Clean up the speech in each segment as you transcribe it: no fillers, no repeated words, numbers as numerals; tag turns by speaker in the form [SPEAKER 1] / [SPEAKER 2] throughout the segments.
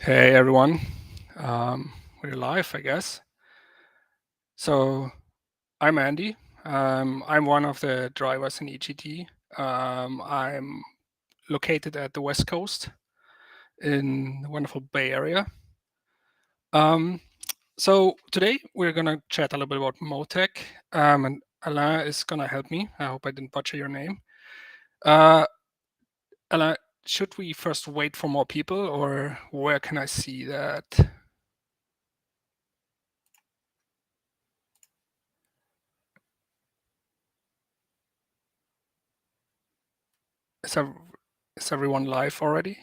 [SPEAKER 1] Hey everyone, we're live, I guess. So I'm Andy. I'm one of the drivers in EGT. I'm located at the West Coast in the wonderful Bay Area. So today we're gonna chat a little bit about MOTEC, and Alain is gonna help me. I hope I didn't butcher your name. Uh, Alain, should we first wait for more people, or where can I see that? Is, ev- is everyone live already?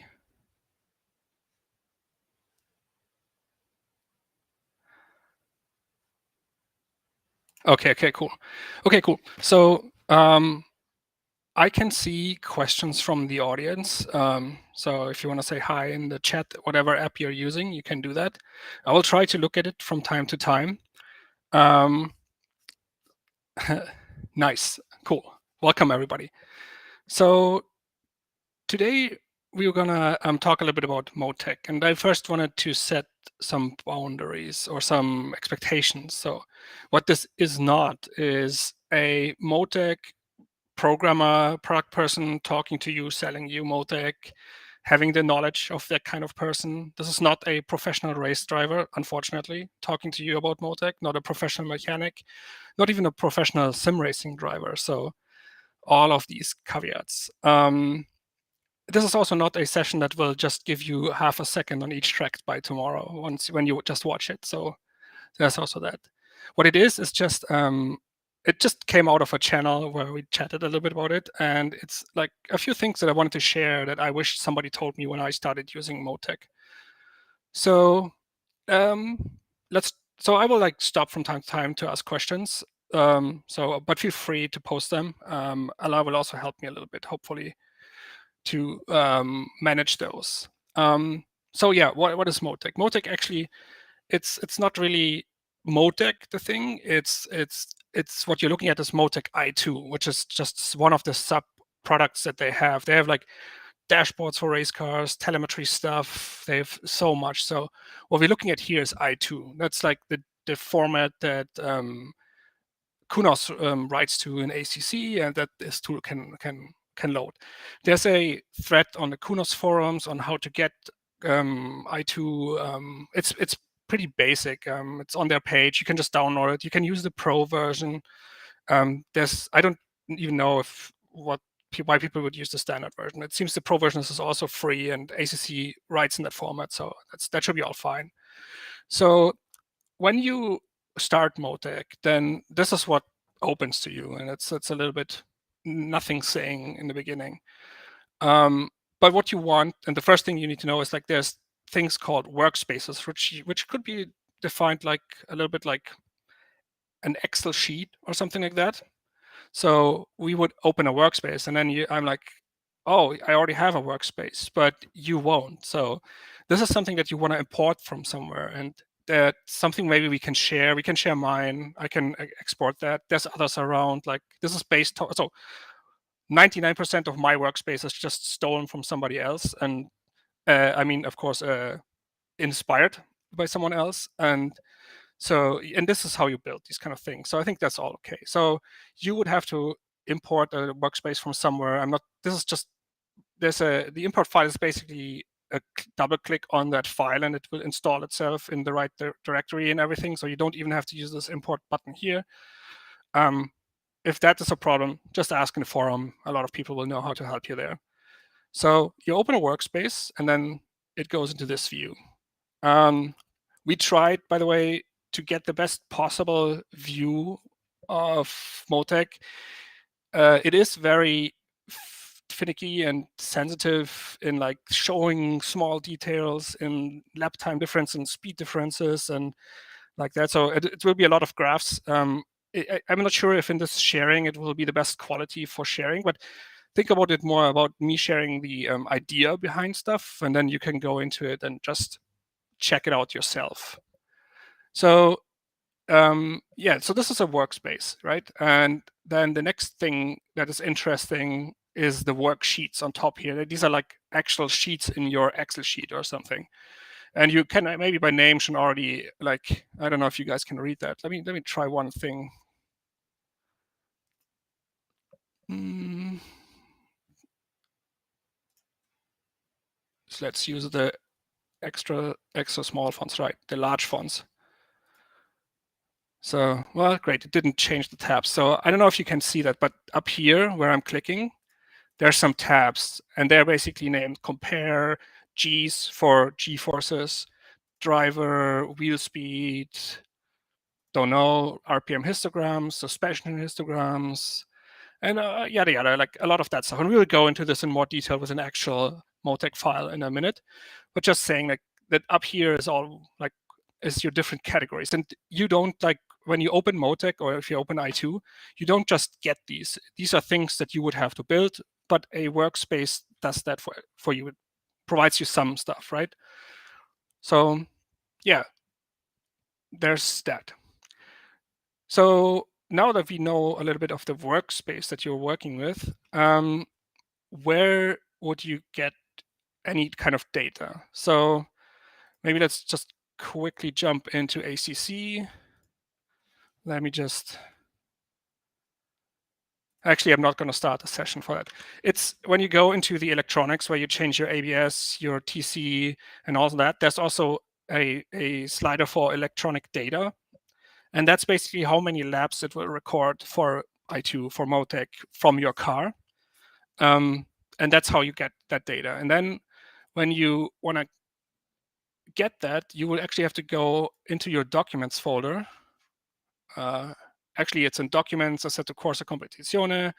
[SPEAKER 1] Okay, cool. Okay, cool. So I can see questions from the audience. So if you want to say hi in the chat, whatever app you're using, you can do that. I will try to look at it from time to time. Um, nice, cool. Welcome everybody. So today we're gonna talk a little bit about MOTEC, and I first wanted to set some boundaries or some expectations. So what this is not is a MOTEC programmer, product person talking to you, selling you MOTEC, having the knowledge of that kind of person. This is not a professional race driver, unfortunately, talking to you about MOTEC, not a professional mechanic, not even a professional sim racing driver. So all of these caveats. This is also not a session that will just give you half a second on each track by tomorrow when you just watch it. So there's also that. What it is just it just came out of a channel where we chatted a little bit about it, and it's like a few things that I wanted to share that I wish somebody told me when I started using MOTEC. So um, let's. So I will like stop from time to time to ask questions. But feel free to post them. Allah will also help me a little bit, hopefully, to manage those. So yeah, what is MOTEC? MOTEC actually, it's not really MOTEC the thing. It's what you're looking at is MOTEC i2, which is just one of the sub products that they have. They have like dashboards for race cars, telemetry stuff. They have so much. So what we're looking at here is i2. That's like the format that Kunos writes to in ACC, and that this tool can load. There's a thread on the Kunos forums on how to get i2. It's pretty basic. It's on their page. You can just download it. You can use the Pro version. I don't even know why people would use the standard version. It seems the Pro version is also free, and ACC writes in that format, so that should be all fine. So when you start MOTEC, then this is what opens to you, and it's a little bit nothing saying in the beginning. But what you want, and the first thing you need to know is like there's things called workspaces, which could be defined like a little bit like an Excel sheet or something like that. So we would open a workspace, and then I'm like, oh, I already have a workspace, but you won't. So this is something that you want to import from somewhere, and that's something maybe we can share. We can share mine. I can export that. There's others around. Like this is based on, so 99% of my workspace is just stolen from somebody else, and I mean, of course, inspired by someone else, and this is how you build these kind of things. So I think that's all okay. So you would have to import a workspace from somewhere. This is just, the import file is basically a double click on that file and it will install itself in the right directory and everything. So you don't even have to use this import button here. If that is a problem, just ask in the forum. A lot of people will know how to help you there. So you open a workspace and then it goes into this view. We tried, by the way, to get the best possible view of MOTEC. It is very finicky and sensitive in like showing small details in lap time difference and speed differences and like that. So it will be a lot of graphs. I'm not sure if in this sharing it will be the best quality for sharing, but think about it more about me sharing the idea behind stuff, and then you can go into it and just check it out yourself. So so this is a workspace, right? And then the next thing that is interesting is the worksheets on top here. These are like actual sheets in your Excel sheet or something. And you can maybe by name should already, like, I don't know if you guys can read that. Let me try one thing. So let's use the extra small fonts, right? The large fonts. So, well, great. It didn't change the tabs. So I don't know if you can see that, but up here where I'm clicking, there's some tabs, and they're basically named compare, G's for G-forces, driver, wheel speed, don't know, RPM histograms, suspension histograms, and yada yada, like a lot of that stuff. And we will go into this in more detail with an actual MOTEC file in a minute. But just saying, like, that up here is all like is your different categories, and you don't, like, when you open MOTEC or if you open i2, you don't just get these. These are things that you would have to build, but a workspace does that for you. It provides you some stuff, right? So yeah, there's that. So now that we know a little bit of the workspace that you're working with, where would you get any kind of data? So maybe let's just quickly jump into ACC. Let me just, actually, I'm not going to start a session for that. It's when you go into the electronics where you change your ABS, your TC, and all of that, there's also a slider for electronic data. And that's basically how many laps it will record for i2, for MOTEC from your car. And that's how you get that data. And then when you want to get that, you will actually have to go into your documents folder. Actually, it's in documents, assetto corsa competizione,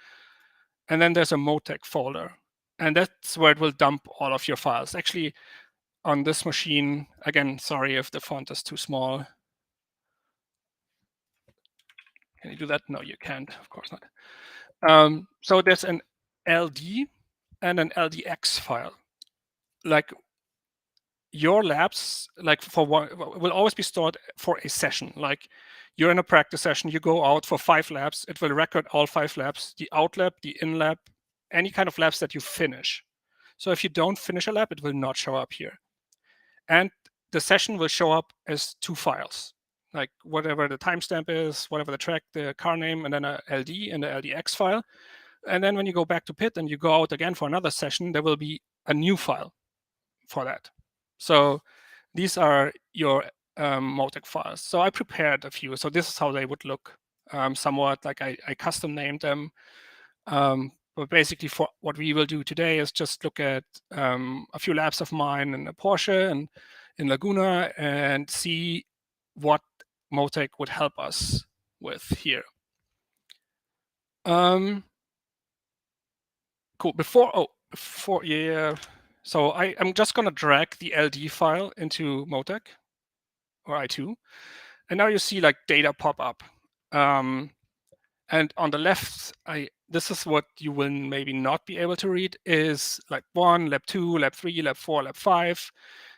[SPEAKER 1] and then there's a MOTEC folder. And that's where it will dump all of your files. Actually, on this machine, again, sorry if the font is too small. Can you do that? No, you can't, of course not. So there's an LD and an LDX file. Like, your labs, like, for one, will always be stored for a session. Like, you're in a practice session, you go out for 5 labs, it will record all 5 labs, the out lab, the in lab, any kind of labs that you finish. So if you don't finish a lab, it will not show up here. And the session will show up as 2 files, like whatever the timestamp is, whatever the track, the car name, and then a LD and the LDX file. And then when you go back to pit and you go out again for another session, there will be a new file for that. So these are your MOTEC files. So I prepared a few. So this is how they would look, somewhat like I custom named them. But basically, for what we will do today is just look at a few labs of mine in a Porsche and in Laguna and see what MOTEC would help us with here. Cool. Before, yeah. So I'm just going to drag the LD file into MOTEC or i2. And now you see, like, data pop up. And on the left, this is what you will maybe not be able to read, is lab 1, lab 2, lab 3, lab 4, lab 5.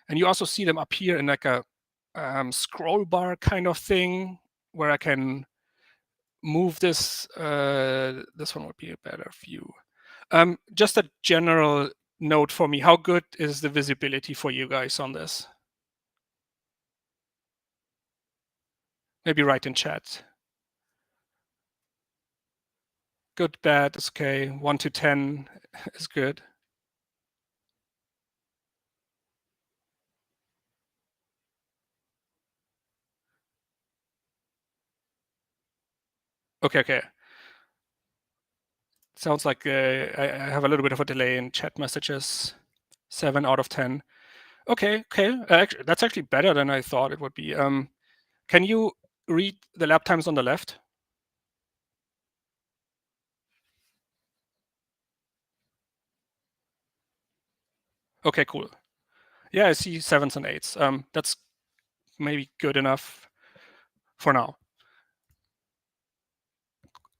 [SPEAKER 1] And you also see them up here in like a scroll bar kind of thing where I can move this. This one would be a better view. Just a general note for me, how good is the visibility for you guys on this? Maybe write in chat. Good, bad is okay. 1 to 10 is good. Okay. Sounds like I have a little bit of a delay in chat messages. 7 out of 10. Okay. Actually, that's actually better than I thought it would be. Can you read the lap times on the left? Okay, cool. Yeah, I see 7s and 8s. That's maybe good enough for now.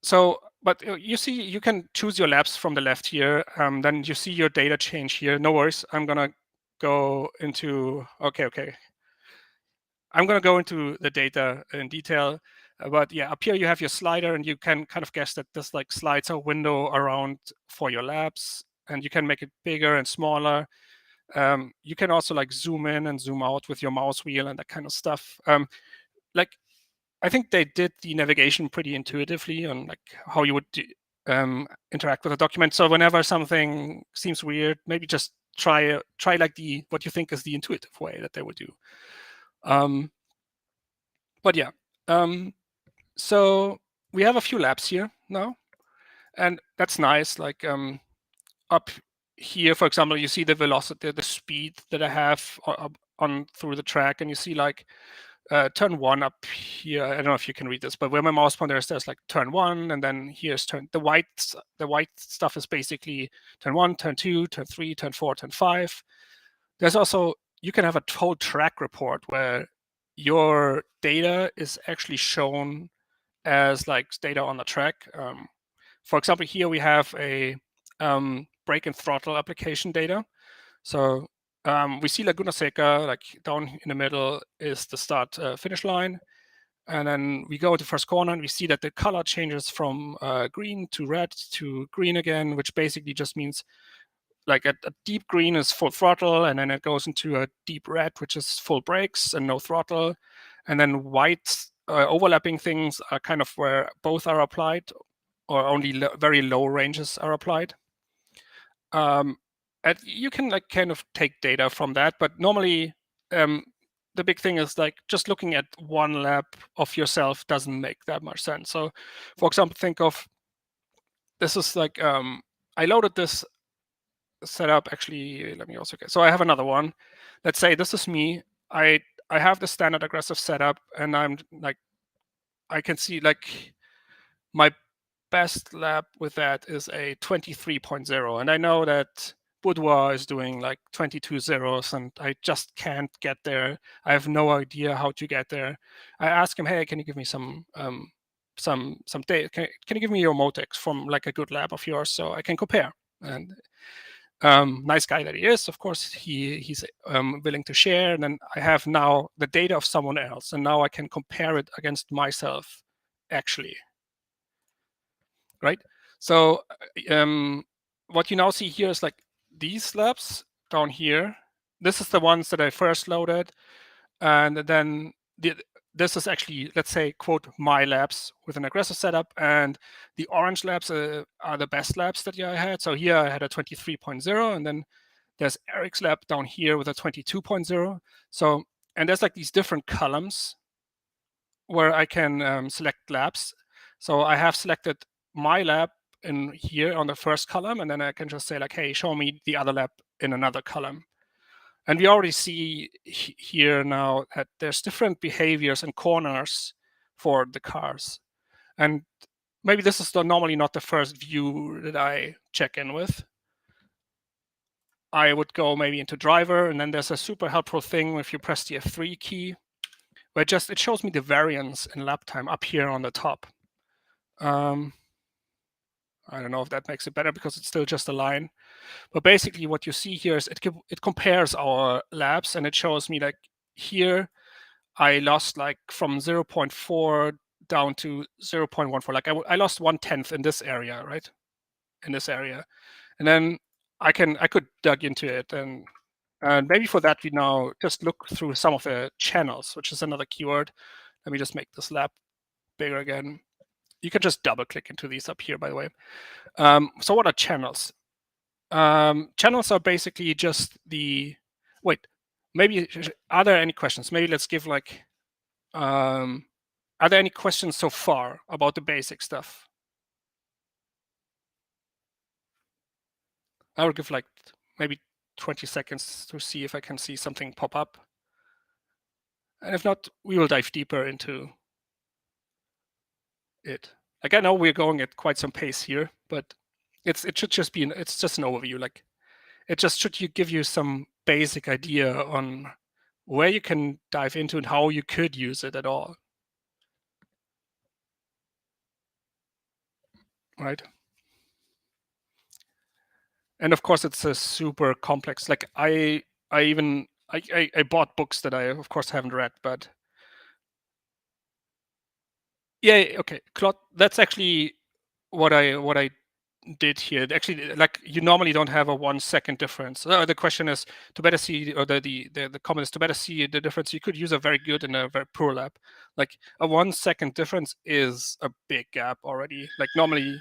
[SPEAKER 1] So, but you see, you can choose your labs from the left here. Then you see your data change here. No worries. I'm going to go into, okay. I'm going to go into the data in detail. But yeah, up here you have your slider, and you can kind of guess that this like slides a window around for your labs, and you can make it bigger and smaller. You can also like zoom in and zoom out with your mouse wheel and that kind of stuff. Like I think they did the navigation pretty intuitively on like how you would interact with a document. So whenever something seems weird, maybe just try like what you think is the intuitive way that they would do. But yeah, so we have a few labs here now, and that's nice. Like up here, for example, you see the velocity, the speed that I have on through the track, and you see like turn 1 up here. I don't know if you can read this, but where my mouse pointer is, there's like turn 1, and then here's the white stuff is basically turn 1, turn 2, turn 3, turn 4, turn 5. There's also, you can have a whole track report where your data is actually shown as like data on the track. For example, here we have a brake and throttle application data. So we see Laguna Seca, like down in the middle is the start finish line. And then we go to first corner and we see that the color changes from green to red to green again, which basically just means like a deep green is full throttle, and then it goes into a deep red, which is full brakes and no throttle. And then white overlapping things are kind of where both are applied, or only very low ranges are applied. And you can like kind of take data from that, but normally the big thing is like just looking at one lab of yourself doesn't make that much sense. So for example, think of, this is like, I loaded this setup actually, let me also get, so I have another one. Let's say this is me. I have the standard aggressive setup, and I'm like, I can see like my best lab with that is a 23.0, and I know that Boudoir is doing like 22 zeros, and I just can't get there. I have no idea how to get there. I ask him, hey, can you give me some data? Can you give me your MOTECs from like a good lab of yours so I can compare? And nice guy that he is, of course, he's willing to share. And then I have now the data of someone else, and now I can compare it against myself, actually. Right? So what you now see here is like these labs down here. This is the ones that I first loaded, and then this is actually, let's say, quote, my labs with an aggressive setup, and the orange labs are the best labs that I had. So here I had a 23.0, and then there's Eric's lab down here with a 22.0. So, and there's like these different columns where I can select labs. So I have selected my lab in here on the first column, and then I can just say like, hey, show me the other lab in another column. And we already see here now that there's different behaviors and corners for the cars. And maybe this is normally not the first view that I check in with. I would go maybe into driver, and then there's a super helpful thing if you press the F3 key, where it shows me the variance in lap time up here on the top. I don't know if that makes it better because it's still just a line. But basically what you see here is it compares our labs, and it shows me like here I lost like from 0.4 down to 0.14. Like I lost 1/10 in this area, right? In this area. And then I could dug into it, and maybe for that we now just look through some of the channels, which is another keyword. Let me just make this lab bigger again. You can just double click into these up here, by the way. So what are channels? Channels are basically just the, wait, maybe, are there any questions? Maybe let's give like, are there any questions so far about the basic stuff? I will give like maybe 20 seconds to see if I can see something pop up. And if not, we will dive deeper into it. Like I know we're going at quite some pace here, but it should just be it's just an overview. Like it just should give you some basic idea on where you can dive into and how you could use it at all. Right. And of course it's a super complex, like I bought books that I of course haven't read, but yeah, okay. Claude, that's actually what I did here. Actually, like you normally don't have a 1 second difference. The question is to better see, or the comment is to better see the difference. You could use a very good and a very poor lab. Like a 1 second difference is a big gap already. Like normally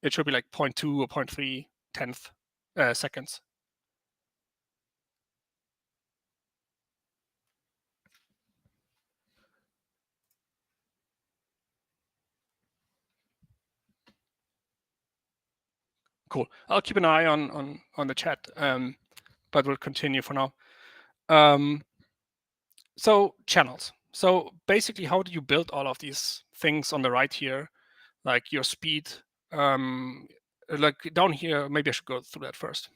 [SPEAKER 1] it should be like 0.2 or 0.3 tenth seconds. Cool. I'll keep an eye on the chat, but we'll continue for now. So channels. So basically, how do you build all of these things on the right here, like your speed? Like down here, maybe I should go through that first.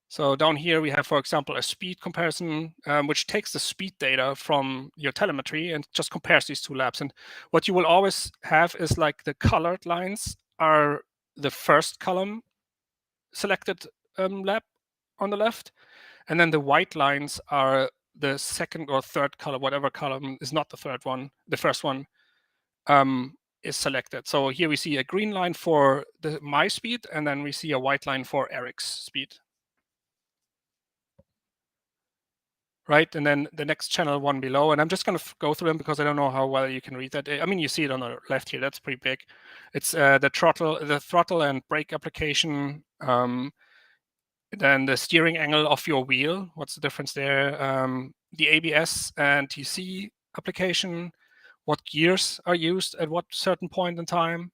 [SPEAKER 1] So down here we have, for example, a speed comparison, which takes the speed data from your telemetry and just compares these two labs. And what you will always have is like the colored lines are the first column selected lab on the left, and then the white lines are the second or third column, whatever column is not the third one, the first one is selected. So here we see a green line for my speed, and then we see a white line for Eric's speed. Right, and then the next channel one below, and I'm just going to go through them because I don't know how well you can read that. I mean, you see it on the left here. That's pretty big. It's the throttle and brake application. Then the steering angle of your wheel. What's the difference there? The ABS and TC application. What gears are used at what certain point in time,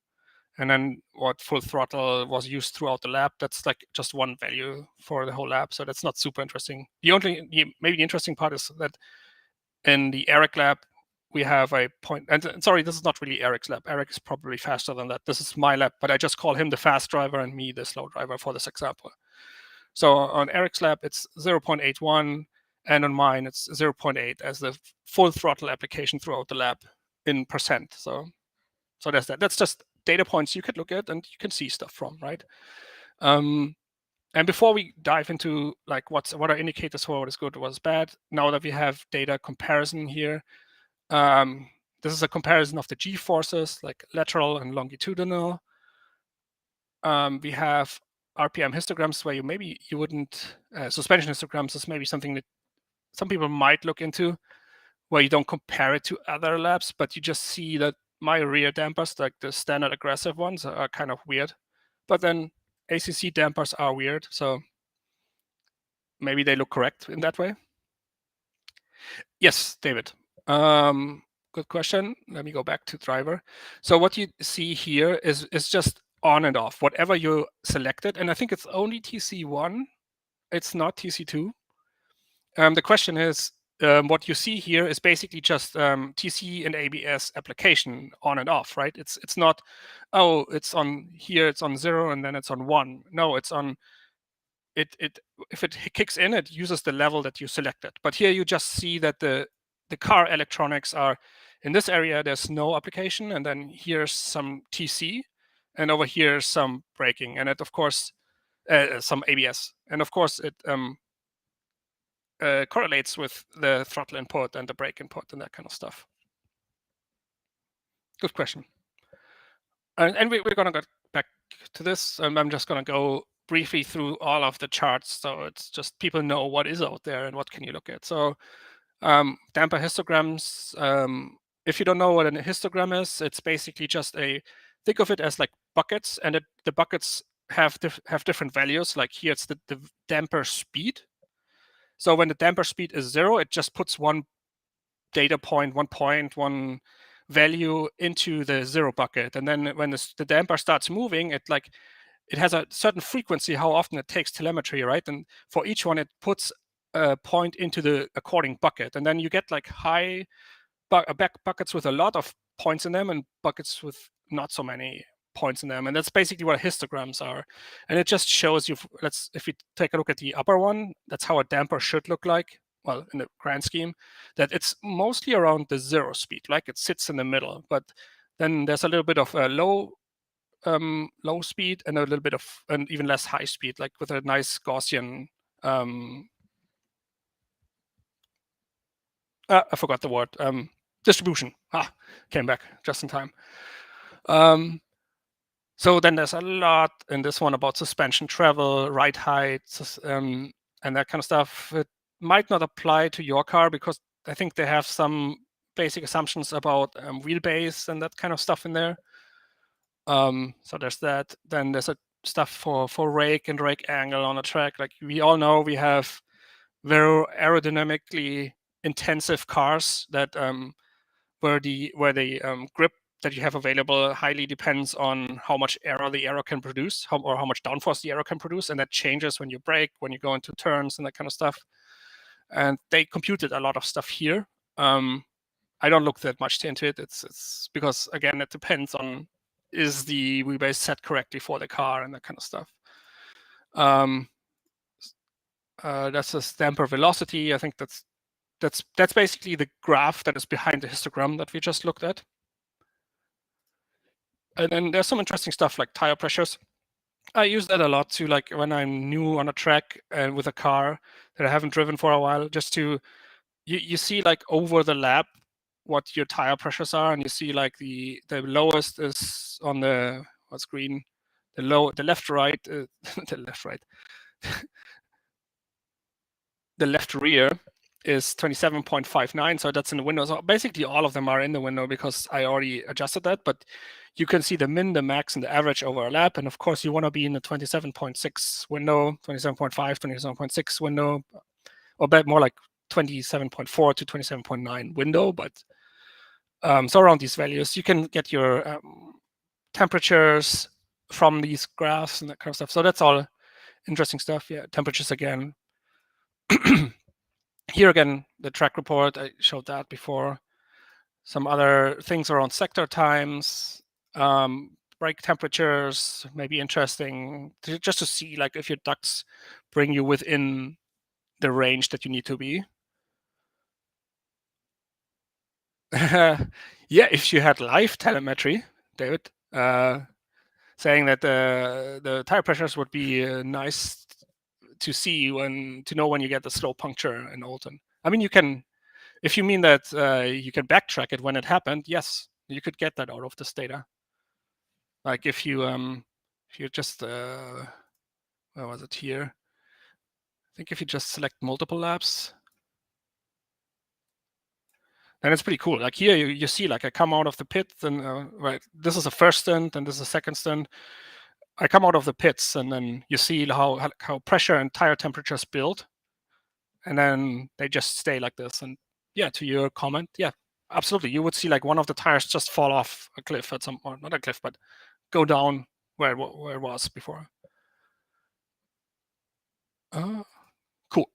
[SPEAKER 1] and then what full throttle was used throughout the lab. That's like just one value for the whole lab, so that's not super interesting. Maybe the interesting part is that in the Eric lab we have a point, and sorry, this is not really Eric's lab. Eric is probably faster than that. This is my lab, but I just call him the fast driver and me the slow driver for this example. So on Eric's lab it's 0.81, and on mine it's 0.8 as the full throttle application throughout the lab in percent. So there's that. That's just data points you could look at and you can see stuff from, right? And before we dive into like what are indicators for what is good, what is bad, now that we have data comparison here, this is a comparison of the G-forces, like lateral and longitudinal. We have RPM histograms where you wouldn't, suspension histograms is maybe something that some people might look into, where you don't compare it to other labs, but you just see that my rear dampers, like the standard aggressive ones, are kind of weird. But then ACC dampers are weird, so maybe they look correct in that way. Yes, David. Good question. Let me go back to driver. So what you see here is just on and off, whatever you selected. And I think it's only TC1. It's not TC2. The question is, what you see here is basically just TC and ABS application on and off, right? It's not, oh, it's on here, it's on 0, and then it's on 1. No, it's on, if it kicks in, it uses the level that you selected. But here you just see that the car electronics are, in this area, there's no application, and then here's some TC, and over here some braking, and it, of course, some ABS. And of course, it correlates with the throttle input and the brake input and that kind of stuff. Good question. And we're going to get back to this. I'm just going to go briefly through all of the charts, so it's just people know what is out there and what can you look at. So damper histograms. If you don't know what a histogram is, it's basically just think of it as like buckets, and the buckets have different values. Like here, it's the damper speed. So when the damper speed is 0, it just puts one data point, one value into the 0 bucket. And then when the damper starts moving, it has a certain frequency, how often it takes telemetry, right? And for each one, it puts a point into the according bucket. And then you get like high buckets with a lot of points in them and buckets with not so many points in them. And that's basically what histograms are. And it just shows you, if you take a look at the upper one, that's how a damper should look like. Well, in the grand scheme, that it's mostly around the 0 speed, like it sits in the middle. But then there's a little bit of a low speed and a little bit of and even less high speed, like with a nice Gaussian. I forgot the word. Distribution. Came back just in time. So then there's a lot in this one about suspension travel, ride height, and that kind of stuff. It might not apply to your car because I think they have some basic assumptions about wheelbase and that kind of stuff in there. So there's that. Then there's a stuff for rake and rake angle on a track. Like we all know, we have very aerodynamically intensive cars that where the grip that you have available highly depends on how much aero the aero can produce, or how much downforce the aero can produce, and that changes when you brake, when you go into turns, and that kind of stuff. And they computed a lot of stuff here. I don't look that much into it. It's because, again, it depends on, is the wheelbase set correctly for the car and that kind of stuff. That's a damper velocity. I think that's basically the graph that is behind the histogram that we just looked at. And then there's some interesting stuff like tire pressures. I use that a lot to, like, when I'm new on a track and with a car that I haven't driven for a while, just to, you see like over the lap what your tire pressures are, and you see like the lowest is on the, what's green, the left right, the left right, the left rear is 27.59, so that's in the window. So basically all of them are in the window because I already adjusted that, but you can see the min, the max, and the average over a lap. And of course you want to be in the 27.6 window, 27.5, 27.6 window, or more like 27.4 to 27.9 window. But so around these values, you can get your temperatures from these graphs and that kind of stuff. So that's all interesting stuff. Yeah, temperatures again. Here again, the track report, I showed that before. Some other things around sector times, brake temperatures, may be interesting just to see like if your ducts bring you within the range that you need to be. Yeah, if you had live telemetry, David, saying that the tire pressures would be nice to see, to know when you get the slow puncture in Olton. I mean, you can, if you mean that you can backtrack it when it happened, yes, you could get that out of this data. Like if you just where was it here? I think if you just select multiple laps, then it's pretty cool. Like here you see, like I come out of the pit, and right, this is a first stint and this is a second stint. I come out of the pits, and then you see how pressure and tire temperatures build, and then they just stay like this. And yeah, to your comment, yeah, absolutely, you would see like one of the tires just fall off a cliff at some point, not a cliff, but go down where it was before. Cool.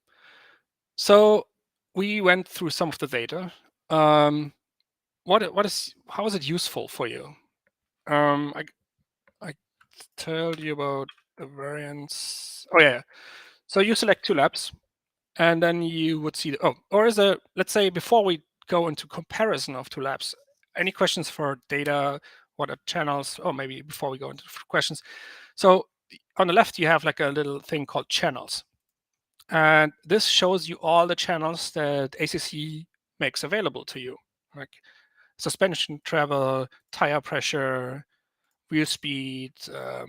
[SPEAKER 1] So we went through some of the data. How is it useful for you? I told you about the variance. Oh yeah. So you select 2 laps, and then you would see or is there, let's say, before we go into comparison of 2 laps, any questions for data? What are channels? Oh, maybe before we go into questions. So on the left, you have like a little thing called channels. And this shows you all the channels that ACC makes available to you, like suspension travel, tire pressure, wheel speed, the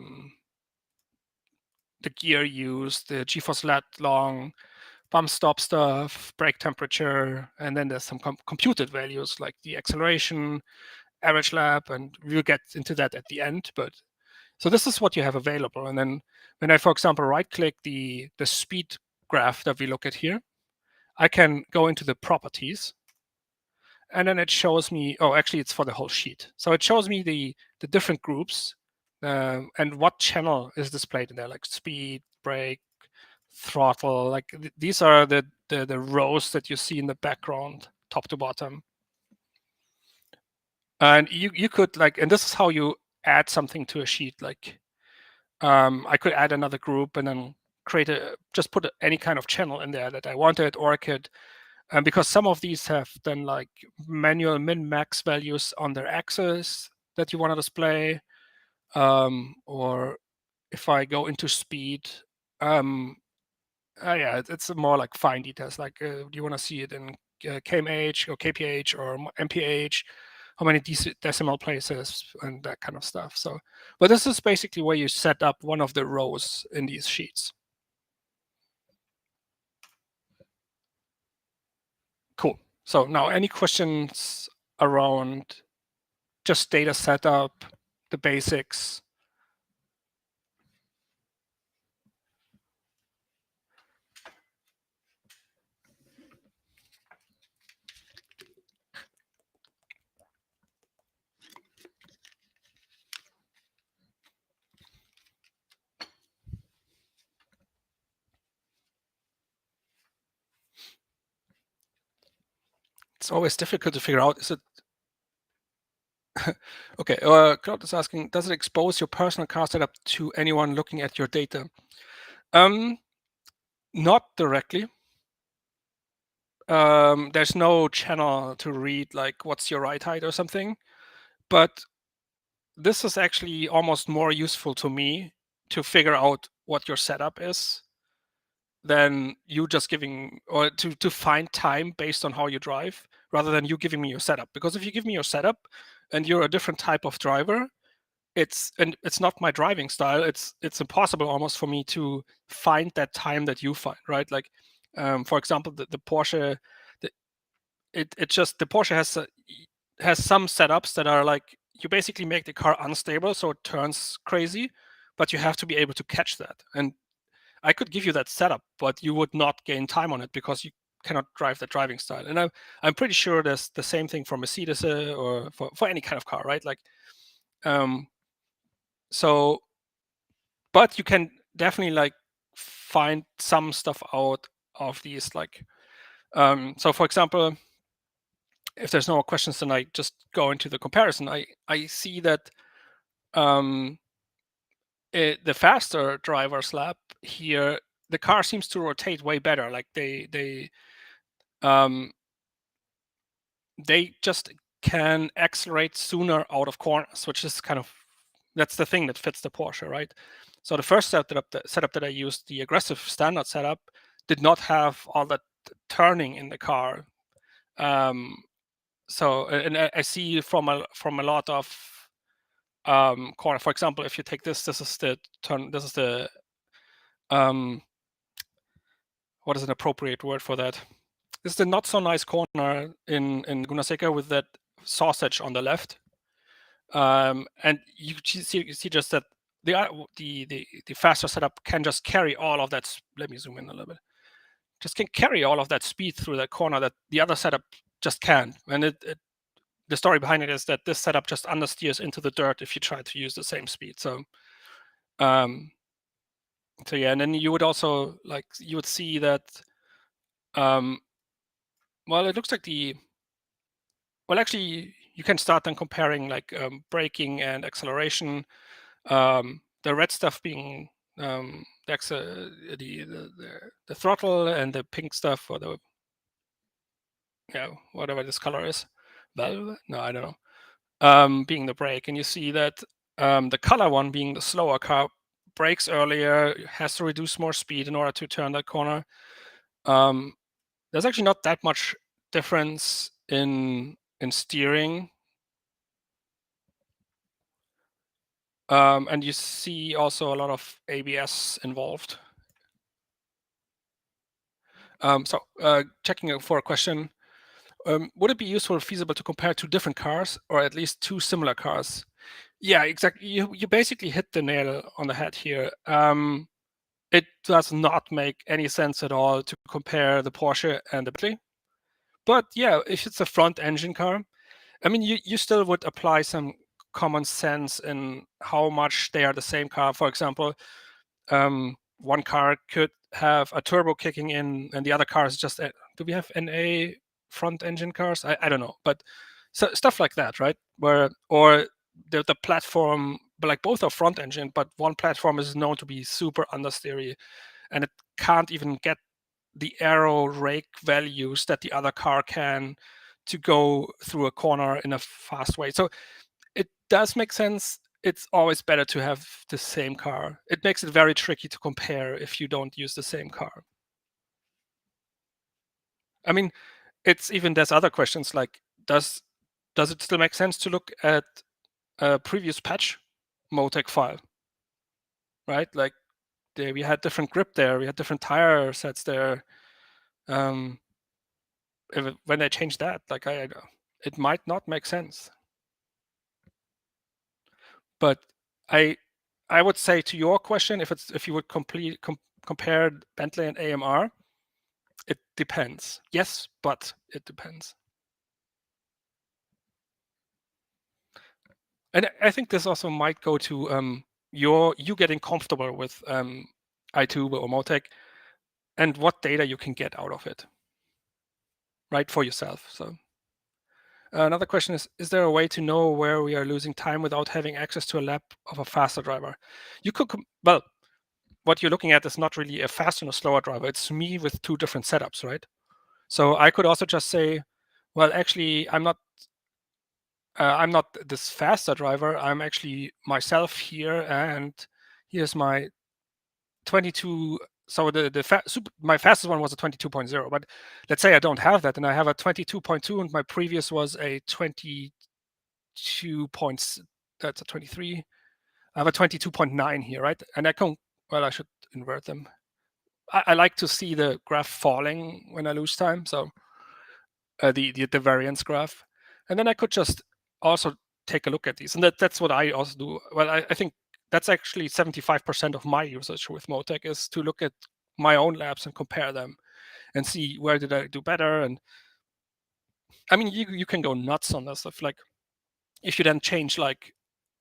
[SPEAKER 1] gear use, the G-force lat long, bump stop stuff, brake temperature, and then there's some computed values like the acceleration, average lap, and we'll get into that at the end. But so this is what you have available. And then when I, for example, right-click the speed graph that we look at here, I can go into the properties, and then it shows me, actually it's for the whole sheet. So it shows me the different groups and what channel is displayed in there, like speed, brake, throttle. Like these are the rows that you see in the background, top to bottom. And you could, like, and this is how you add something to a sheet. Like I could add another group and then just put any kind of channel in there that I wanted, or I could, because some of these have then like manual min-max values on their axis that you want to display. Or if I go into speed, yeah, it's more like fine details. Like, do you want to see it in kmh or kph or mph? how many decimal places and that kind of stuff. So, but this is basically where you set up one of the rows in these sheets. Cool. So now any questions around just data setup, the basics? It's always difficult to figure out, is it okay, Claude is asking, does it expose your personal car setup to anyone looking at your data? Not directly. There's no channel to read like what's your ride height or something, but this is actually almost more useful to me to figure out what your setup is than you just giving, or to find time based on how you drive, rather than you giving me your setup. Because if you give me your setup and you're a different type of driver, it's not my driving style. It's impossible almost for me to find that time that you find, right? Like, for example, the Porsche, the Porsche has some setups that are like, you basically make the car unstable, so it turns crazy, but you have to be able to catch that. And I could give you that setup, but you would not gain time on it because you cannot drive the driving style. And I'm pretty sure there's the same thing for Mercedes or for any kind of car, right? Like, so, but you can definitely like find some stuff out of these, like, so for example, if there's no more questions, then I just go into the comparison. I see that the faster driver's lap here, the car seems to rotate way better. Like they just can accelerate sooner out of corners, which is kind of, that's the thing that fits the Porsche, right? So the first setup that I used, the aggressive standard setup, did not have all that turning in the car. So, and I see from a lot of corner. For example, if you take this is the turn. This is the what is an appropriate word for that? This is the not so nice corner in Gunaseka with that sausage on the left. And you see just that the faster setup can just carry all of that. Let me zoom in a little bit. Just can carry all of that speed through that corner that the other setup just can't. And the story behind it is that this setup just understeers into the dirt if you try to use the same speed. So, so yeah, and then you would also you would see that. Well, it looks like well, actually, you can start then comparing like braking and acceleration. The red stuff being the throttle, and the pink stuff, or the whatever this color is, valve. No, I don't know. Being the brake, and you see that the color one being the slower car brakes earlier, has to reduce more speed in order to turn that corner. There's actually not that much difference in steering. And you see also a lot of ABS involved. So checking for a question, would it be useful or feasible to compare two different cars, or at least two similar cars? Yeah, exactly. You basically hit the nail on the head here. It does not make any sense at all to compare the Porsche and the Bentley. But yeah, if it's a front engine car, I mean, you still would apply some common sense in how much they are the same car. For example, one car could have a turbo kicking in, and the other car is just do we have NA front engine cars? I don't know, but so stuff like that, right? Or the platform, but like both are front engine, but one platform is known to be super understeery, and it can't even get the aero rake values that the other car can to go through a corner in a fast way. So it does make sense. It's always better to have the same car. It makes it very tricky to compare if you don't use the same car. I mean, there's other questions like, does does it still make sense to look at a previous patch MOTEC file, right? Like we had different grip there, we had different tire sets there. When they changed that, like it might not make sense. But I would say to your question, if you would compare Bentley and AMR, it depends. Yes, but it depends. And I think this also might go to you getting comfortable with I2 or MOTEC and what data you can get out of it, right, for yourself. So another question is there a way to know where we are losing time without having access to a lab of a faster driver? You could, well, what you're looking at is not really a faster or slower driver. It's me with two different setups, right? So I could also just say, well, actually, I'm not this faster driver. I'm actually myself here, and here's my 22. So my fastest one was a 22.0. But let's say I don't have that, and I have a 22.2, and my previous was a 22 points. That's a 23. I have a 22.9 here, right? And I can, well, I should invert them. I like to see the graph falling when I lose time. So the variance graph, and then I could just also take a look at these, and that's what I also do. Well, I think that's actually 75% of my usage with MOTEC is to look at my own labs and compare them and see where did I do better. And I mean, you can go nuts on this stuff. Like if you then change like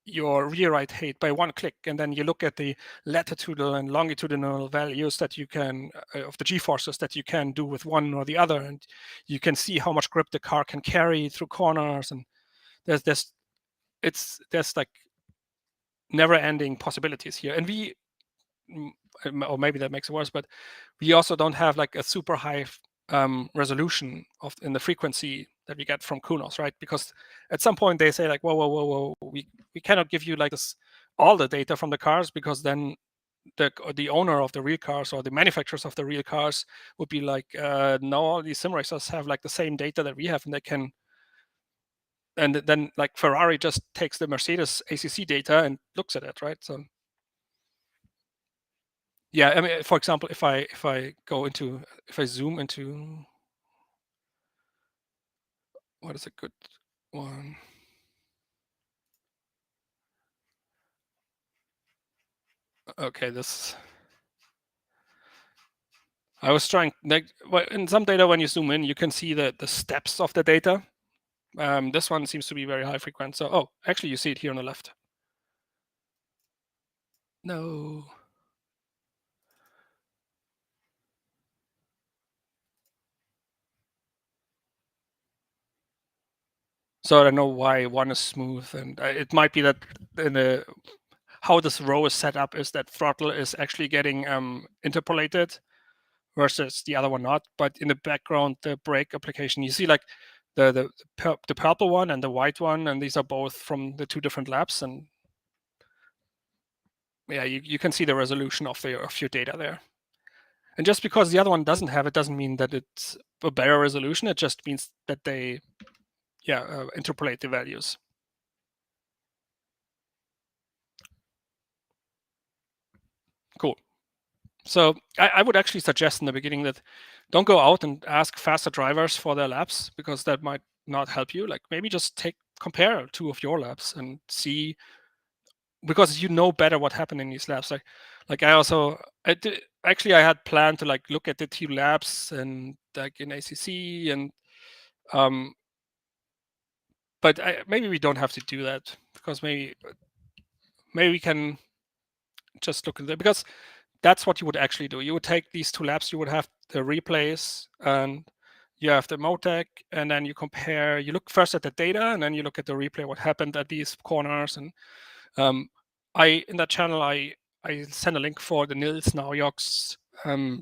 [SPEAKER 1] your rear right height by one click, and then you look at the latitudinal and longitudinal values that you can of the g-forces that you can do with one or the other, and you can see how much grip the car can carry through corners, and there's like never-ending possibilities here. And we, or maybe that makes it worse, but we also don't have like a super high resolution in the frequency that we get from Kunos, right? Because at some point they say like, whoa, we cannot give you like this all the data from the cars, because then the owner of the real cars or the manufacturers of the real cars would be like, no, all these sim racers have like the same data that we have, and they can. And then like Ferrari just takes the Mercedes ACC data and looks at it, right? So yeah, I mean, for example, if I zoom into, what is a good one? Okay, this. I was trying, like, in some data, when you zoom in, you can see the steps of the data. This one seems to be very high frequency. So, oh, actually, you see it here on the left. No. So I don't know why one is smooth, and it might be that in how this row is set up is that throttle is actually getting interpolated versus the other one not. But in the background, the brake application, you see like the purple one and the white one, and these are both from the two different labs. And yeah, you can see the resolution of your data there. And just because the other one doesn't have it doesn't mean that it's a better resolution. It just means that they interpolate the values. Cool. So I would actually suggest in the beginning that don't go out and ask faster drivers for their labs, because that might not help you. Like maybe just compare two of your labs and see, because you know better what happened in these labs. Like I had planned to like look at the two labs and like in ACC, and but maybe we don't have to do that, because maybe we can just look at it, because that's what you would actually do. You would take these two labs, you would have the replays, and you have the MOTEC, and then you compare. You look first at the data, and then you look at the replay, what happened at these corners. And in that channel, I send a link for the Nils Naujok's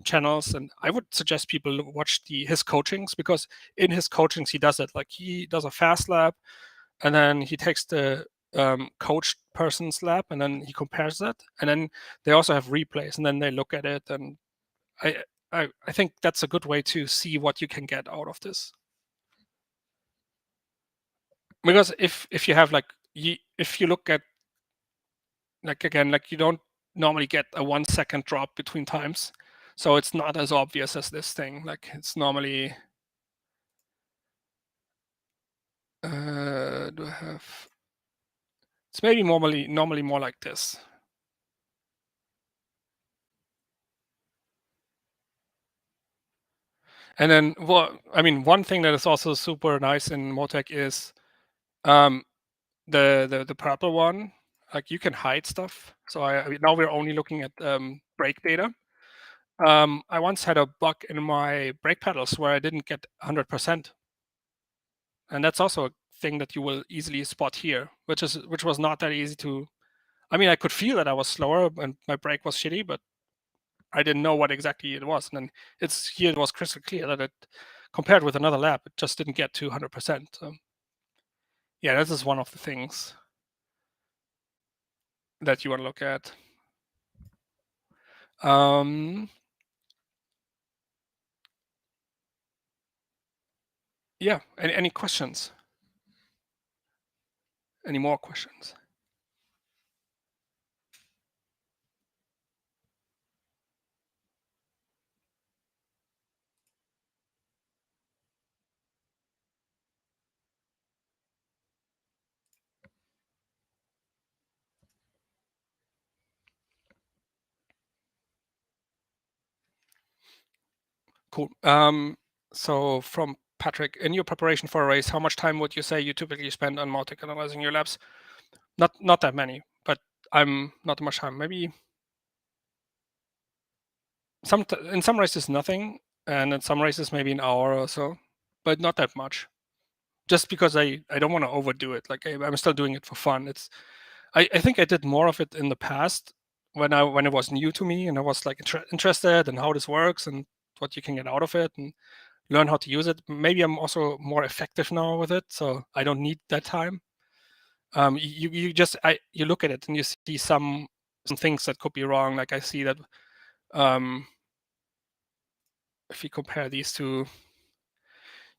[SPEAKER 1] channels, and I would suggest people watch his coachings, because in his coachings he does it. Like he does a fast lab, and then he takes the coached person's lab, and then he compares that, and then they also have replays, and then they look at it. And I think that's a good way to see what you can get out of this. because if you have like if you look at like again like you don't normally get a 1 second drop between times, so it's not as obvious as this thing. Like it's normally do I have? It's maybe normally more like this. And then, well, I mean, one thing that is also super nice in MOTEC is the purple one. Like you can hide stuff. So now we're only looking at brake data. I once had a bug in my brake pedals where I didn't get 100%, and that's also a thing that you will easily spot here, which was not that easy to. I mean, I could feel that I was slower and my brake was shitty, but I didn't know what exactly it was. And then it was crystal clear that it, compared with another lab, it just didn't get to 100%. So, yeah, this is one of the things that you want to look at. Yeah, any questions? Any more questions? Cool. So from Patrick, in your preparation for a race, how much time would you say you typically spend on MOTEC analyzing your labs? Not that many, but I'm not much time. Maybe in some races nothing, and in some races maybe an hour or so, but not that much. Just because I don't want to overdo it. Like I'm still doing it for fun. I think I did more of it in the past when it was new to me and I was like interested in how this works and what you can get out of it and learn how to use it. Maybe I'm also more effective now with it, so I don't need that time. You look at it and you see some things that could be wrong. Like I see that if you compare these two,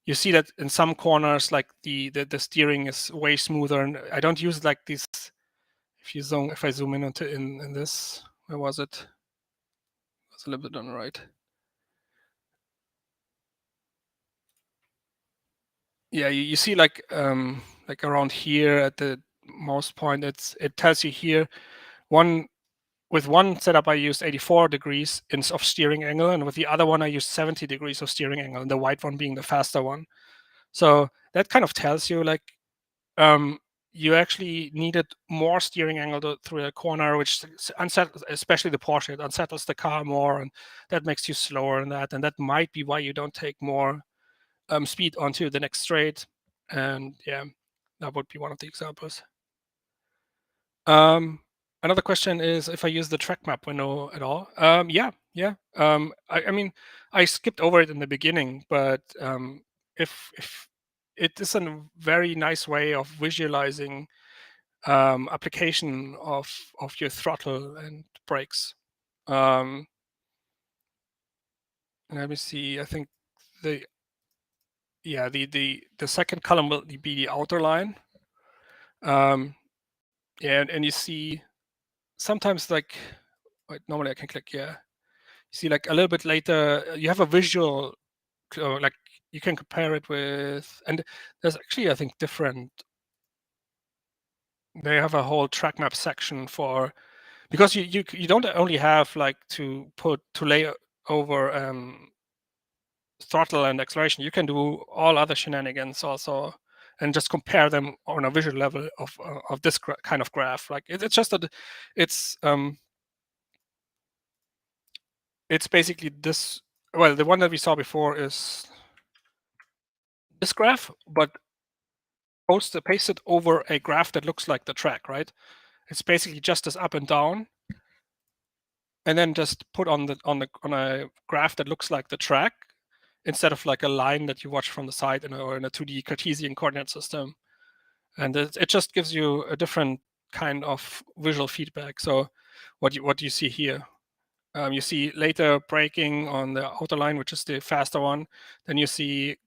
[SPEAKER 1] you see that in some corners, like the steering is way smoother, and I don't use it like these. If I zoom in onto in this, where was it? It was a little bit on the right. Yeah, you see like around here at the most point, it tells you here with one setup I used 84 degrees of steering angle, and with the other one I used 70 degrees of steering angle, and the white one being the faster one. So that kind of tells you like you actually needed more steering angle through a corner, which unsettles, especially the Porsche, it unsettles the car more, and that makes you slower in that. And that might be why you don't take more speed onto the next straight. And yeah, that would be one of the examples. Another question is if I use the track map window at all. Yeah. I mean, I skipped over it in the beginning, but if it is a very nice way of visualizing application of your throttle and brakes. Let me see. I think the second column will be the outer line. Yeah, and you see sometimes like normally I can click. Yeah, you see like a little bit later you have a visual like you can compare it with, and there's actually I think different. They have a whole track map section for, because you don't only have like to lay over throttle and acceleration. You can do all other shenanigans also, and just compare them on a visual level of this kind of graph. Like it's just that it's basically this. Well, the one that we saw before is this graph, but pasted over a graph that looks like the track, right? It's basically just as up and down, and then just put on a graph that looks like the track instead of like a line that you watch from the side or in a 2D Cartesian coordinate system. And it just gives you a different kind of visual feedback. So what you see here, you see later braking on the outer line, which is the faster one. Then you see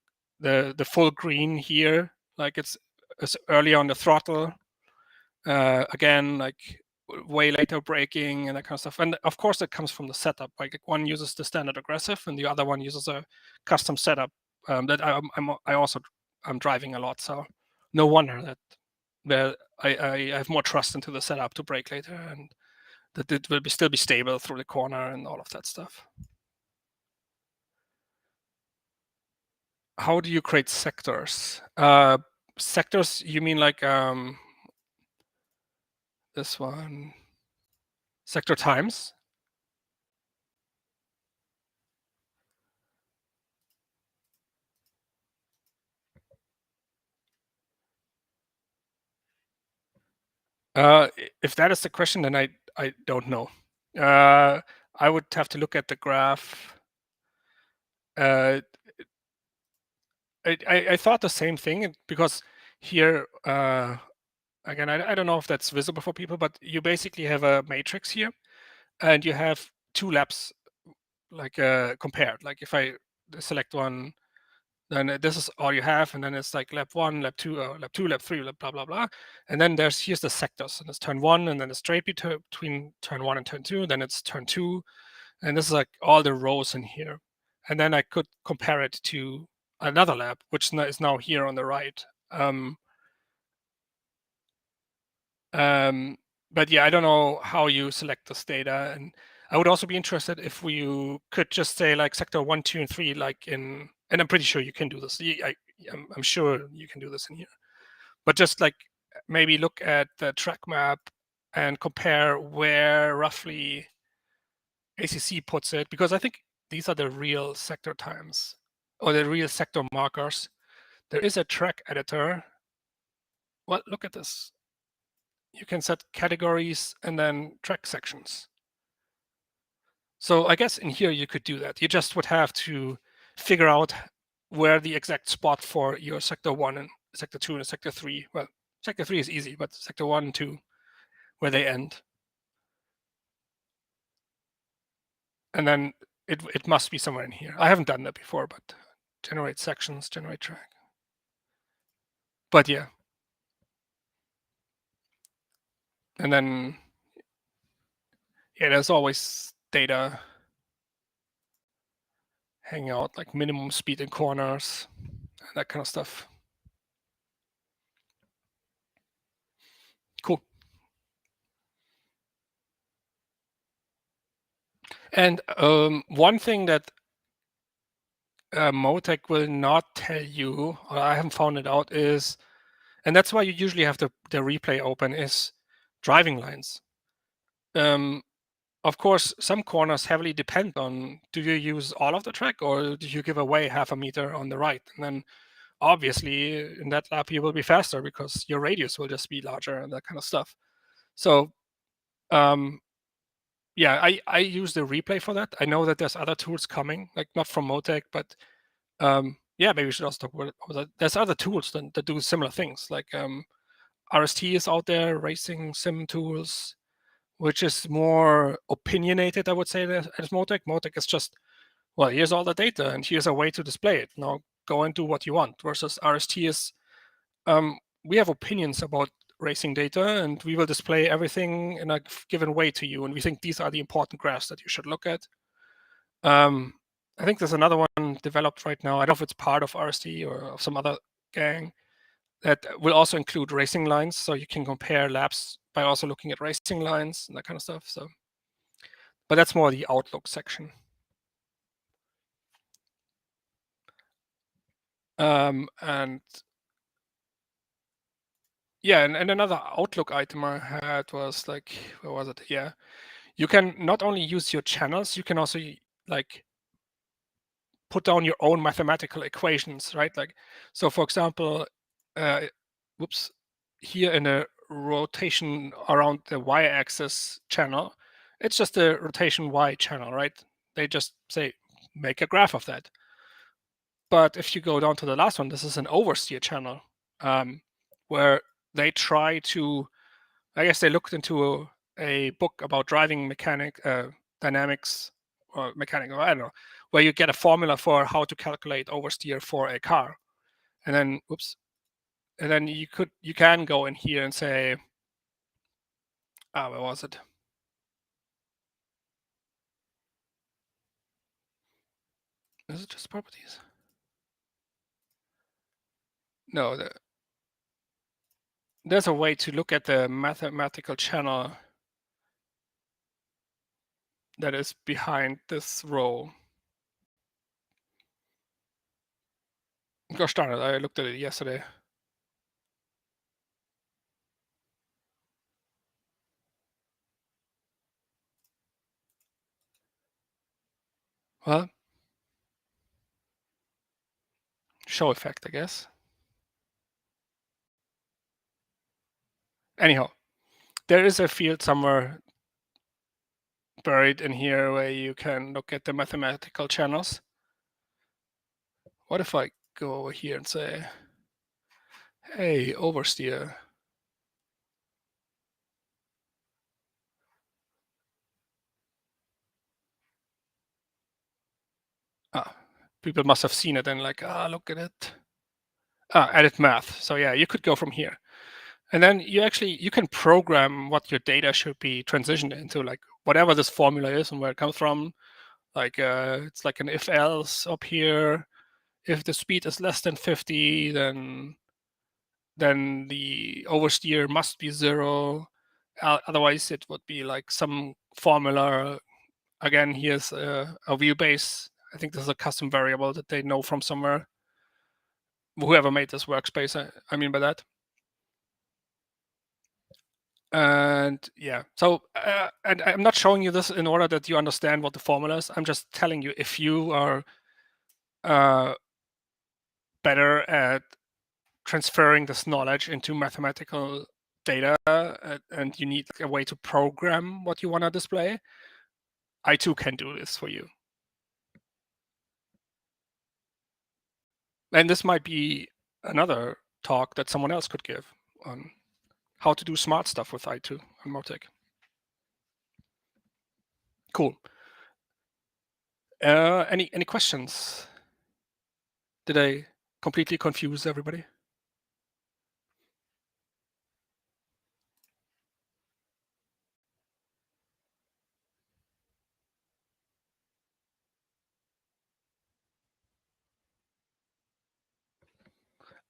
[SPEAKER 1] the full green here, like it's is early on the throttle. Again, like way later braking and that kind of stuff. And of course, it comes from the setup. Like one uses the standard aggressive, and the other one uses a custom setup that I'm driving a lot. So no wonder that I have more trust into the setup to brake later, and that it will still be stable through the corner and all of that stuff. How do you create sectors? Sectors, you mean like this one? Sector times? If that is the question, then I don't know. I would have to look at the graph. I thought the same thing, because here, again, I don't know if that's visible for people, but you basically have a matrix here, and you have two laps like compared. Like if I select one, then this is all you have, and then it's like lap 1, lap 2, lap 2, lap 3, lap blah blah blah, and then here's the sectors, and it's turn 1, and then it's straight between turn 1 and turn 2, then it's turn 2, and this is like all the rows in here, and then I could compare it to another lap, which is now here on the right. But yeah, I don't know how you select this data, and I would also be interested if you could just say like sector 1, 2, and 3, like in, and I'm pretty sure you can do this. I'm sure you can do this in here, but just like maybe look at the track map and compare where roughly ACC puts it, because I think these are the real sector times or the real sector markers. There is a track editor. Well, look at this. You can set categories and then track sections. So I guess in here you could do that. You just would have to figure out where the exact spot for your sector 1 and sector 2 and sector 3. Well, sector 3 is easy, but sector 1 and 2, where they end. And then it must be somewhere in here. I haven't done that before, but generate sections, generate track. But yeah. And then, yeah, there's always data hanging out, like minimum speed in corners, that kind of stuff. Cool. And one thing that MOTEC will not tell you, or I haven't found it out, is, and that's why you usually have the replay open, is driving lines. Of course, some corners heavily depend on, do you use all of the track or do you give away half a meter on the right? And then obviously in that lap you will be faster because your radius will just be larger and that kind of stuff. So yeah, I use the replay for that. I know that there's other tools coming, like not from MOTEC, but yeah, maybe we should also talk about that. There's other tools that do similar things, like RST is out there, racing sim tools, which is more opinionated, I would say, as MOTEC. MOTEC is just, well, here's all the data and here's a way to display it. Now go and do what you want. Versus RST is, we have opinions about racing data and we will display everything in a given way to you. And we think these are the important graphs that you should look at. I think there's another one developed right now. I don't know if it's part of RST or of some other gang that will also include racing lines. So you can compare laps by also looking at racing lines and that kind of stuff. So, but that's more the Outlook section. And yeah, and another Outlook item I had was like, where was it? Yeah, you can not only use your channels, you can also like put down your own mathematical equations, right? Like, so for example, whoops, here in a rotation around the y-axis channel, it's just a rotation y channel, right? They just say, make a graph of that. But if you go down to the last one, this is an oversteer channel, where they try to, I guess they looked into a book about driving dynamics or mechanic, or I don't know, where you get a formula for how to calculate oversteer for a car. And then, oops, And then you can go in here and say, where was it? Is it just properties? No, there's a way to look at the mathematical channel that is behind this row. Gosh darn it, I looked at it yesterday. Well, show effect, I guess. Anyhow, there is a field somewhere buried in here where you can look at the mathematical channels. What if I go over here and say, hey, oversteer. People must have seen it and like, look at it. Edit math. So yeah, you could go from here. And then you can program what your data should be transitioned into, like whatever this formula is and where it comes from. Like it's like an if else up here. If the speed is less than 50, then the oversteer must be 0. Otherwise, it would be like some formula. Again, here's a wheelbase. I think this is a custom variable that they know from somewhere. Whoever made this workspace, I mean by that. And yeah, so and I'm not showing you this in order that you understand what the formula is. I'm just telling you, if you are better at transferring this knowledge into mathematical data and you need a way to program what you want to display, I too can do this for you. And this might be another talk that someone else could give on how to do smart stuff with I2 and MOTEC. Cool. Any questions? Did I completely confuse everybody?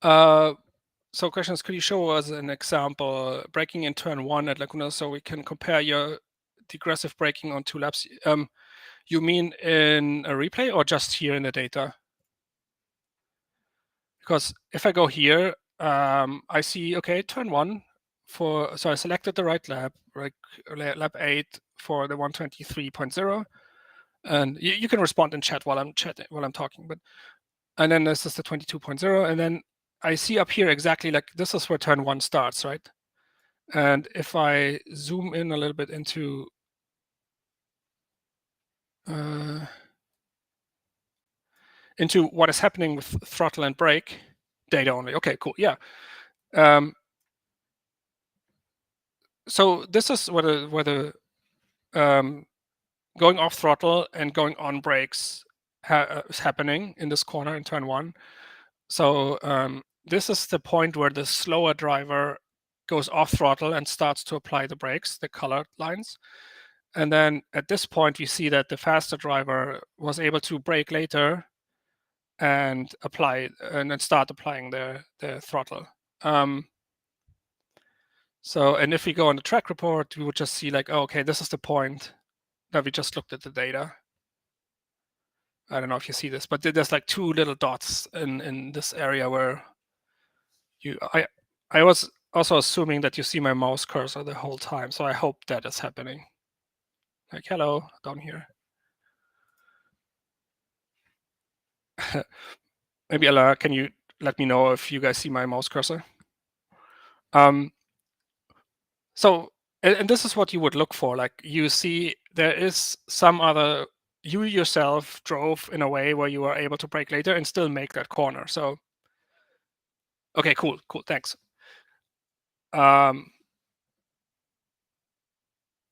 [SPEAKER 1] So questions, could you show us an example braking in turn 1 at Laguna so we can compare your digressive braking on 2 laps? You mean in a replay or just here in the data? Because if I go here, I see, okay, turn 1 so I selected the right lap, like lap 8 for the 123.0. And you can respond in chat while I'm talking, and then this is the 22.0, and then I see up here exactly like this is where turn 1 starts, right? And if I zoom in a little bit into what is happening with throttle and brake data only. Okay, cool. Yeah. So this is where the going off throttle and going on brakes is happening in this corner in turn 1. So this is the point where the slower driver goes off throttle and starts to apply the brakes, the colored lines. And then at this point, we see that the faster driver was able to brake later and apply and then start applying the throttle. And if we go on the track report, we would just see like, oh, okay, this is the point that we just looked at the data. I don't know if you see this, but there's like 2 little dots in this area where I was also assuming that you see my mouse cursor the whole time, so I hope that is happening. Like, hello, down here. Maybe Ella, can you let me know if you guys see my mouse cursor? So, and this is what you would look for. Like, you see there is some other, you yourself drove in a way where you were able to brake later and still make that corner. So, okay, cool, thanks.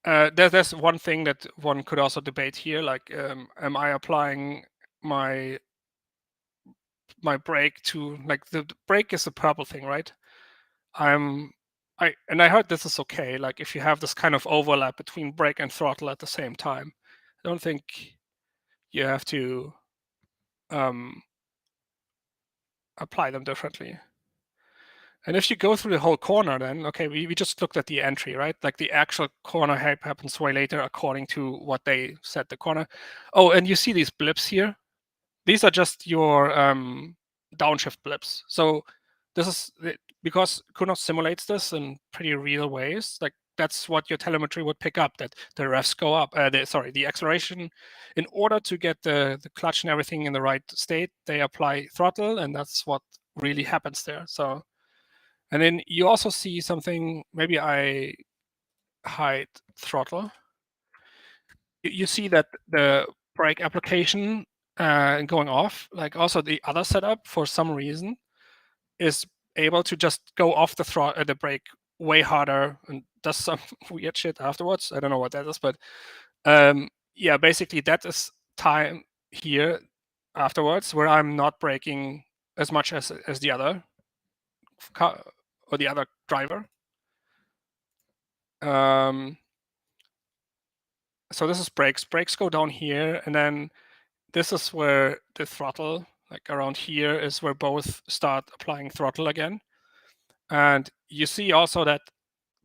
[SPEAKER 1] There's one thing that one could also debate here, like, am I applying my brake to, like, the brake is the purple thing, right? I heard this is okay. Like if you have this kind of overlap between brake and throttle at the same time, I don't think you have to apply them differently. And if you go through the whole corner, then okay, we just looked at the entry, right? Like the actual corner happens way later according to what they set the corner. Oh, and you see these blips here. These are just your downshift blips. So this is because Kunos simulates this in pretty real ways. Like that's what your telemetry would pick up, that the revs go up. The acceleration. In order to get the clutch and everything in the right state, they apply throttle, and that's what really happens there. So, and then you also see something. Maybe I hide throttle. You see that the brake application going off, like also the other setup for some reason is able to just go off the brake way harder and does some weird shit afterwards. I don't know what that is, but yeah, basically that is time here afterwards where I'm not braking as much as the other car or the other driver. So this is brakes. Brakes go down here, and then this is where the throttle, like around here, is where both start applying throttle again. And you see also that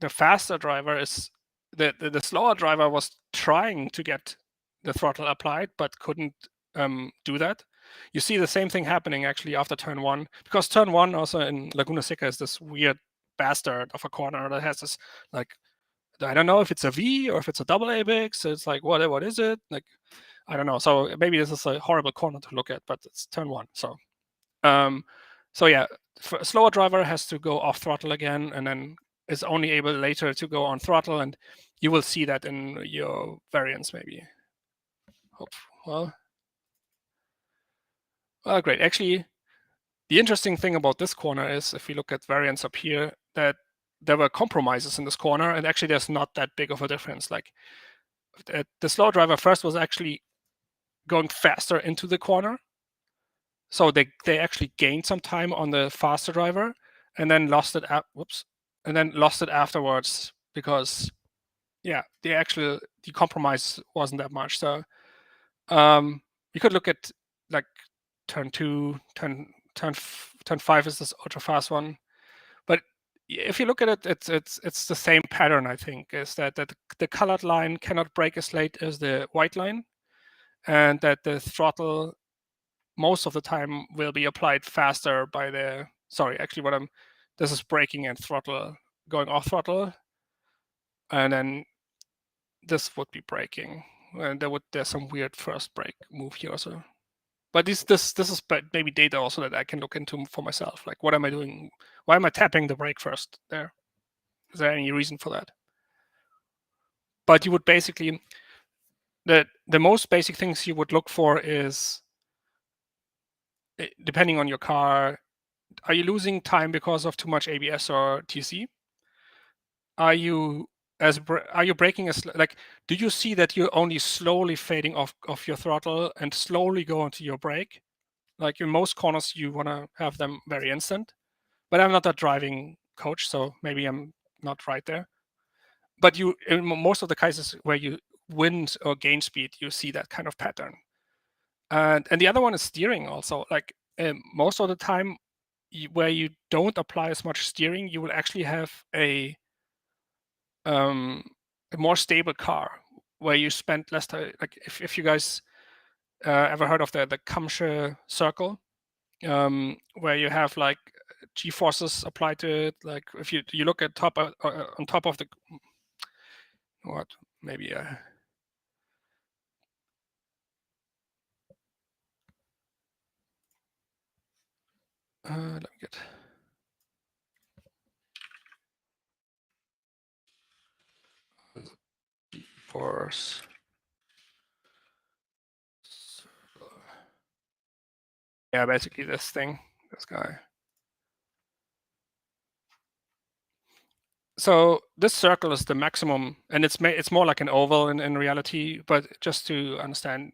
[SPEAKER 1] the faster driver is the slower driver was trying to get the throttle applied, but couldn't do that. You see the same thing happening actually after turn one, because turn one also in Laguna Seca is this weird bastard of a corner that has this, like, I don't know if it's a V or if it's a double ABX. It's like, what is it? Like, I don't know. So maybe this is a horrible corner to look at, but it's turn one. So, so yeah, a slower driver has to go off throttle again, and then is only able later to go on throttle, and you will see that in your variants maybe. Hope well, great. Actually, the interesting thing about this corner is if we look at variants up here, that there were compromises in this corner, and actually there's not that big of a difference. Like the slow driver first was actually going faster into the corner, so they actually gained some time on the faster driver, and then lost it and then lost it afterwards because yeah, the compromise wasn't that much. So you could look at like turn 2, turn 5 is this ultra fast one, but if you look at it, it's the same pattern. I think is that the colored line cannot brake as late as the white line, and that the throttle most of the time will be applied faster by the. Sorry, actually, this is braking and throttle going off throttle, and then this would be braking, and there's some weird first brake move here also. But this is maybe data also that I can look into for myself. Like, what am I doing? Why am I tapping the brake first there? Is there any reason for that? But you would basically, the most basic things you would look for is, depending on your car, are you losing time because of too much ABS or TC? Are you braking like, do you see that you're only slowly fading off your throttle and slowly go into your brake? Like in most corners, you want to have them very instant. But I'm not a driving coach, so maybe I'm not right there. But in most of the cases where you win or gain speed, you see that kind of pattern. And the other one is steering also. Like most of the time, where you don't apply as much steering, you will actually have a more stable car where you spend less time. Like if you guys ever heard of the Kamsche circle, where you have like G-forces applied to it. Like if you look at on top of the what maybe let me get G-force. Yeah, basically this guy. So this circle is the maximum, and it's more like an oval in reality. But just to understand,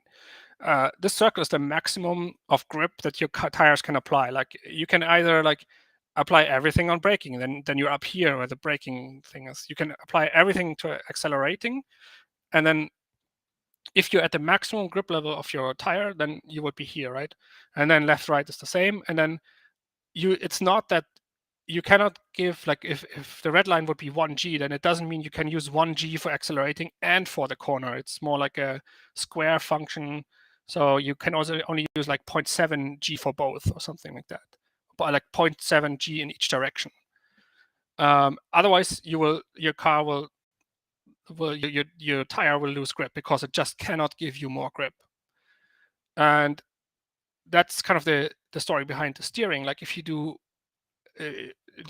[SPEAKER 1] this circle is the maximum of grip that your tires can apply. Like you can either like apply everything on braking. Then you're up here where the braking thing is. You can apply everything to accelerating, and then if you're at the maximum grip level of your tire, then you would be here, right? And then left, right is the same. And then it's not that you cannot give, like, if the red line would be 1G, then it doesn't mean you can use 1G for accelerating and for the corner. It's more like a square function. So you can also only use like 0.7G for both or something like that, but like 0.7G in each direction. Otherwise, your car will your tire will lose grip because it just cannot give you more grip. And that's kind of the story behind the steering. Like if you do,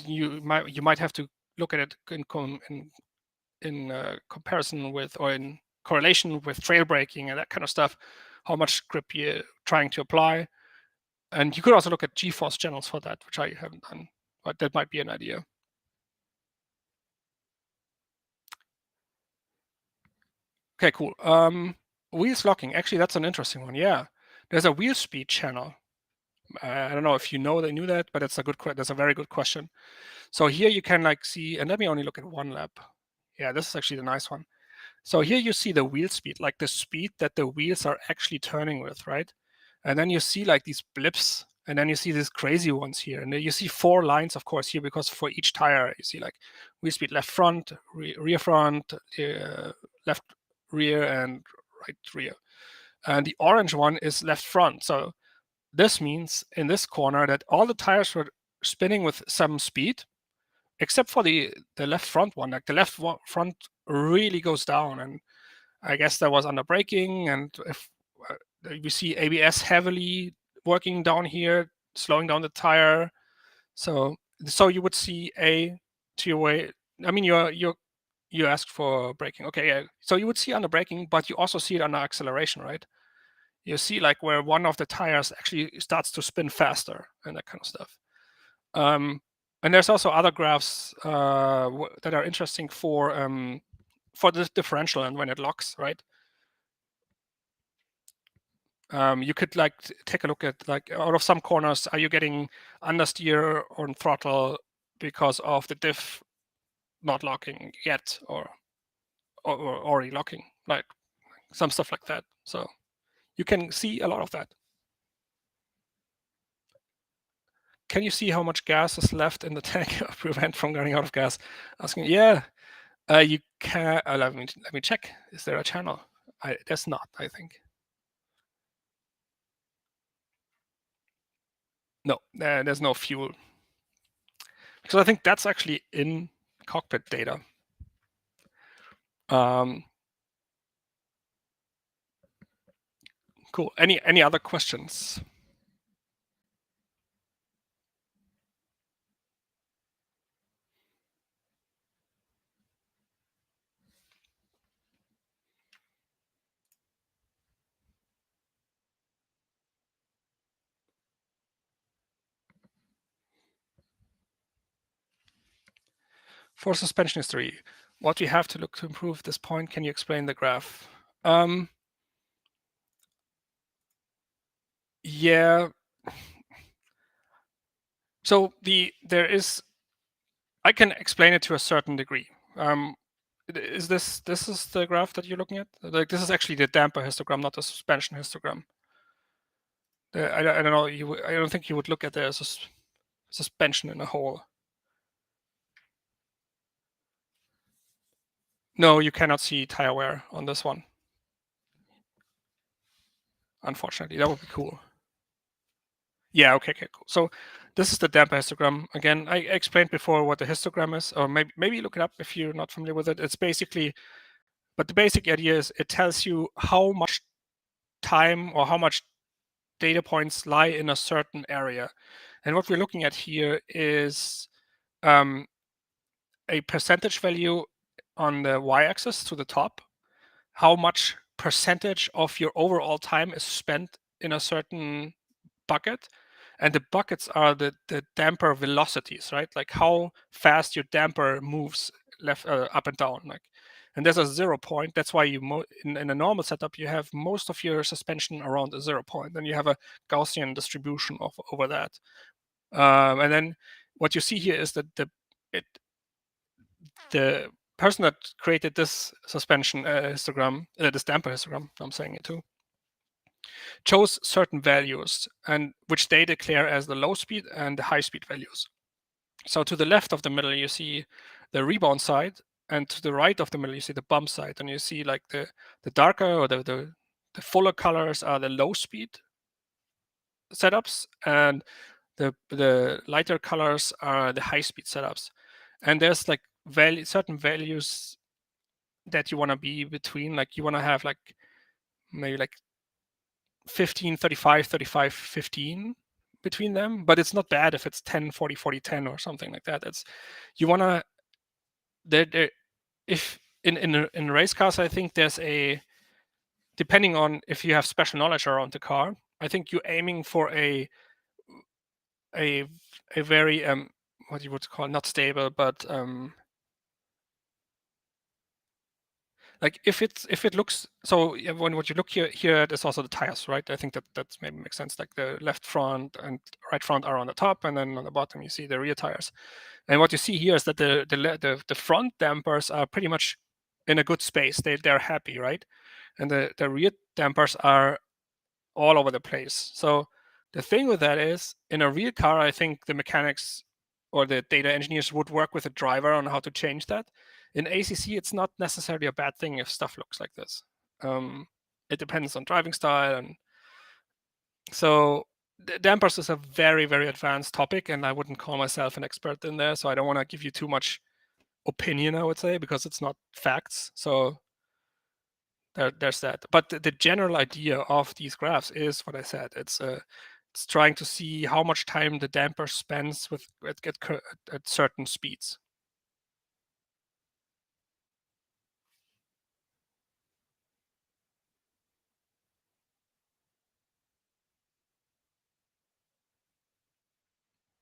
[SPEAKER 1] you might have to look at it in comparison with, or in correlation with trail braking and that kind of stuff, how much grip you're trying to apply. And you could also look at G-force channels for that, which I haven't done, but that might be an idea. Okay, cool. Wheels locking. Actually, that's an interesting one. Yeah, there's a wheel speed channel. I don't know if you know they knew that, but that's a very good question. So here you can like see, and let me only look at one lap. Yeah, this is actually the nice one. So here you see the wheel speed, like the speed that the wheels are actually turning with, right? And then you see like these blips, and then you see these crazy ones here. And then you see 4 lines, of course, here, because for each tire, you see like wheel speed left front, rear front, left rear, and right rear. And the orange one is left front. So this means in this corner that all the tires were spinning with some speed, except for the left front one. Like the left front really goes down, and I guess that was under braking. And if we see ABS heavily working down here, slowing down the tire. So you would see a two-way. I mean, you asked for braking. Okay, yeah. So you would see under braking, but you also see it under acceleration, right? You see like where one of the tires actually starts to spin faster and that kind of stuff. And there's also other graphs that are interesting for the differential and when it locks, right? You could like take a look at like out of some corners, are you getting understeer on throttle because of the diff not locking yet, or already locking, like some stuff like that. So you can see a lot of that. Can you see how much gas is left in the tank? Prevent from running out of gas. Asking, yeah, you can. Let me check. Is there a channel? There's not, I think. No, there's no fuel. Because I think that's actually in cockpit data. Cool. Any other questions? For suspension history, what we have to look to improve this point, can you explain the graph? Yeah. So there is, I can explain it to a certain degree. Is this is the graph that you're looking at? Like this is actually the damper histogram, not the suspension histogram. I don't know. I don't think you would look at the suspension in a whole. No, you cannot see tire wear on this one. Unfortunately, that would be cool. Yeah, okay, cool. So this is the damper histogram. Again, I explained before what the histogram is, or maybe look it up if you're not familiar with it. It's basically, but the basic idea is it tells you how much time or how much data points lie in a certain area. And what we're looking at here is a percentage value on the y-axis to the top, how much percentage of your overall time is spent in a certain bucket. And the buckets are the damper velocities, right? Like how fast your damper moves left, up and down. Like, and there's a 0 point. That's why you in a normal setup you have most of your suspension around a 0 point. Then you have a Gaussian distribution over that. And then what you see here is that the person that created this suspension histogram, this damper histogram, I'm saying it too, chose certain values, and which they declare as the low speed and the high speed values. So to the left of the middle, you see the rebound side, and to the right of the middle, you see the bump side, and you see like the darker or the fuller colors are the low speed setups, and the lighter colors are the high speed setups. And there's like certain values that you want to be between, like you want to have like maybe like 15, 35, 35, 15 between them, but it's not bad if it's 10, 40, 40, 10 or something like that. It's, you want to, if in race cars, I think there's a, depending on if you have special knowledge around the car, I think you're aiming for a very what you would call not stable, but like if it looks, so when what you look here at is also the tires, right? I think that maybe makes sense. Like the left front and right front are on the top, and then on the bottom you see the rear tires. And what you see here is that the front dampers are pretty much in a good space. They're happy, right? And the rear dampers are all over the place. So the thing with that is, in a real car, I think the mechanics or the data engineers would work with the driver on how to change that. In ACC, it's not necessarily a bad thing if stuff looks like this. It depends on driving style, and so the dampers is a very, very advanced topic, and I wouldn't call myself an expert in there, so I don't want to give you too much opinion, I would say, because it's not facts. So there's that. But the general idea of these graphs is what I said. It's trying to see how much time the damper spends with at certain speeds.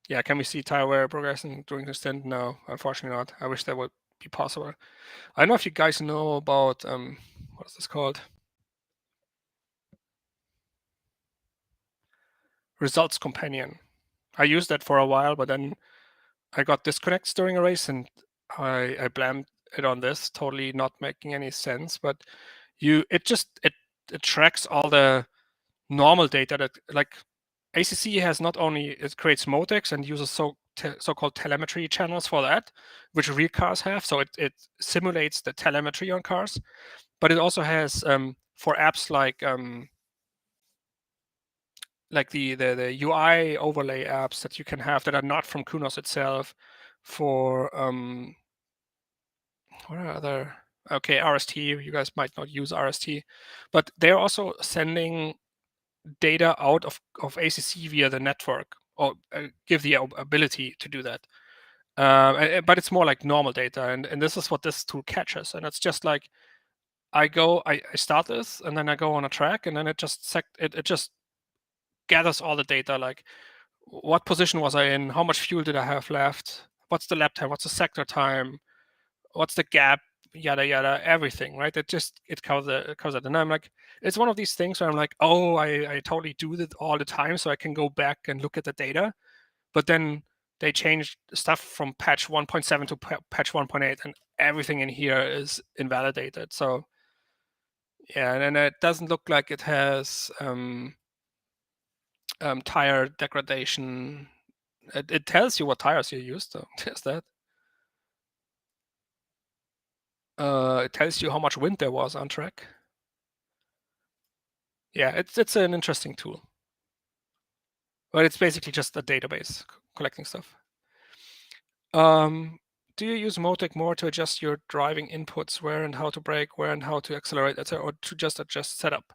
[SPEAKER 1] Yeah, can we see tire wear progressing during the stint? No, unfortunately not. I wish that would be possible. I don't know if you guys know about what is this called? Results Companion. I used that for a while, but then I got disconnects during a race, and I blamed it on this, totally not making any sense. But it tracks all the normal data that, like, ACC has not only, it creates MOTECs and uses so-called telemetry channels for that, which real cars have. So it simulates the telemetry on cars, but it also has for apps like the UI overlay apps that you can have that are not from Kunos itself. For what are other, okay, RST, you guys might not use RST, but they're also sending data out of ACC via the network, or give the ability to do that. But it's more like normal data, and this is what this tool catches. And it's just like, I start this, and then I go on a track, and then it just gathers all the data, like what position was I in, how much fuel did I have left, what's the lap time, what's the sector time, what's the gap, yada yada, everything, right? It covers it. And I'm like, it's one of these things where I'm like, oh, I totally do that all the time, so I can go back and look at the data. But then they changed stuff from patch 1.7 to patch 1.8, and everything in here is invalidated. So yeah, and it doesn't look like it has tire degradation. It tells you what tires you used, though. There's that. It tells you how much wind there was on track. Yeah, it's an interesting tool. But it's basically just a database collecting stuff. Do you use MOTEC more to adjust your driving inputs, where and how to brake, where and how to accelerate, etc., or to just adjust setup?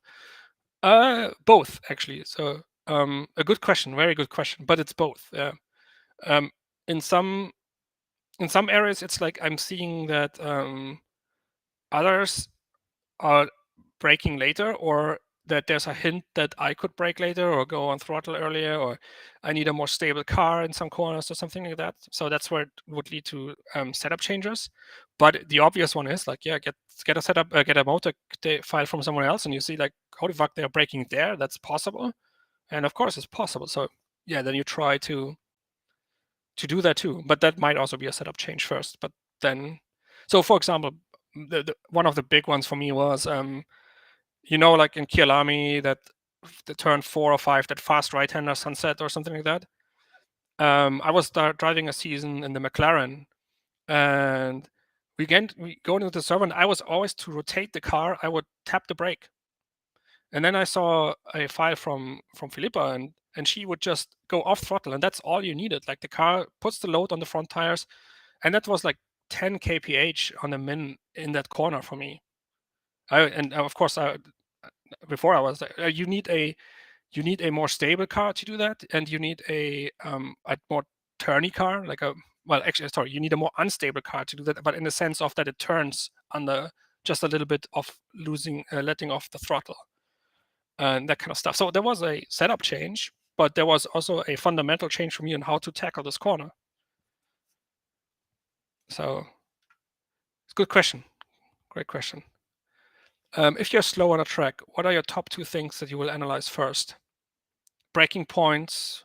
[SPEAKER 1] Both, actually. So a good question, very good question, but it's both. In some areas, it's like I'm seeing that others are braking later, or that there's a hint that I could brake later or go on throttle earlier, or I need a more stable car in some corners or something like that. So that's where it would lead to setup changes. But the obvious one is like, yeah, get a setup, get a MOTEC file from someone else, and you see like, holy fuck, they're braking there. That's possible, and of course it's possible. So yeah, then you try to to do that too, but that might also be a setup change first. But then, so for example, one of the big ones for me was, like in Kialami, that the turn 4 or 5, that fast right-hander sunset or something like that. I was driving a season in the McLaren, and we go into the server, and I was always, to rotate the car, I would tap the brake. And then I saw a file from Philippa, and she would just go off throttle, and that's all you needed. Like, the car puts the load on the front tires, and that was like 10 kph on a min in that corner for me. Of course, before I was like, you need a more stable car to do that, and you need a more turny car, you need a more unstable car to do that, but in the sense of that it turns under just a little bit of letting off the throttle and that kind of stuff. So there was a setup change, but there was also a fundamental change for me on how to tackle this corner. So it's a good question. Great question. If you're slow on a track, what are your top 2 things that you will analyze first? Braking points.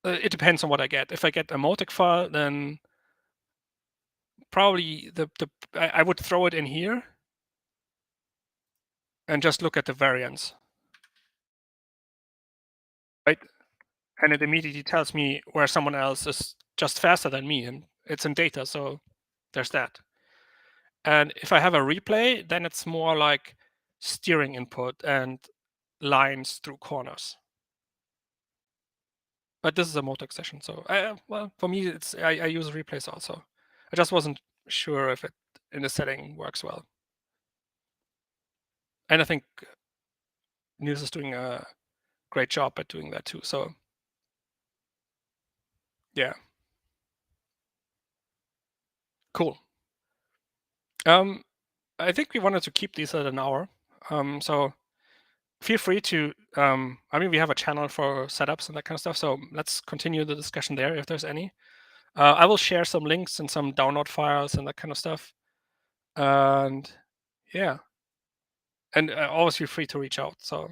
[SPEAKER 1] It depends on what I get. If I get a MOTEC file, then probably I would throw it in here and just look at the variance, right? And it immediately tells me where someone else is just faster than me, and it's in data, so there's that. And if I have a replay, then it's more like steering input and lines through corners. But this is a MOTEC session, so well, for me, I use replays also. I just wasn't sure if it in the setting works well. And I think Niels is doing a great job at doing that too. So yeah, cool. I think we wanted to keep these at an hour. So feel free to, we have a channel for setups and that kind of stuff. So let's continue the discussion there if there's any. I will share some links and some download files and that kind of stuff. And yeah, and always feel free to reach out. So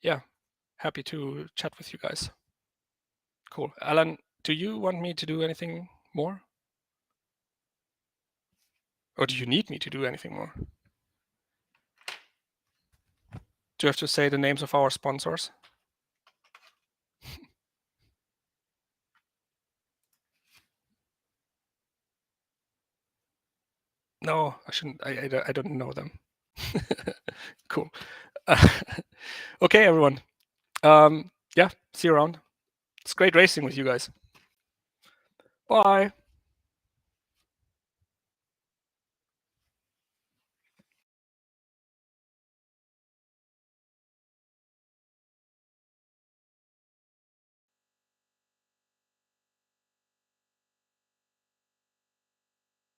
[SPEAKER 1] yeah, happy to chat with you guys. Cool. Alan, do you want me to do anything more? Or do you need me to do anything more? Do you have to say the names of our sponsors? No, I shouldn't. I don't know them. Cool. Okay, everyone. Yeah, see you around. It's great racing with you guys. Bye.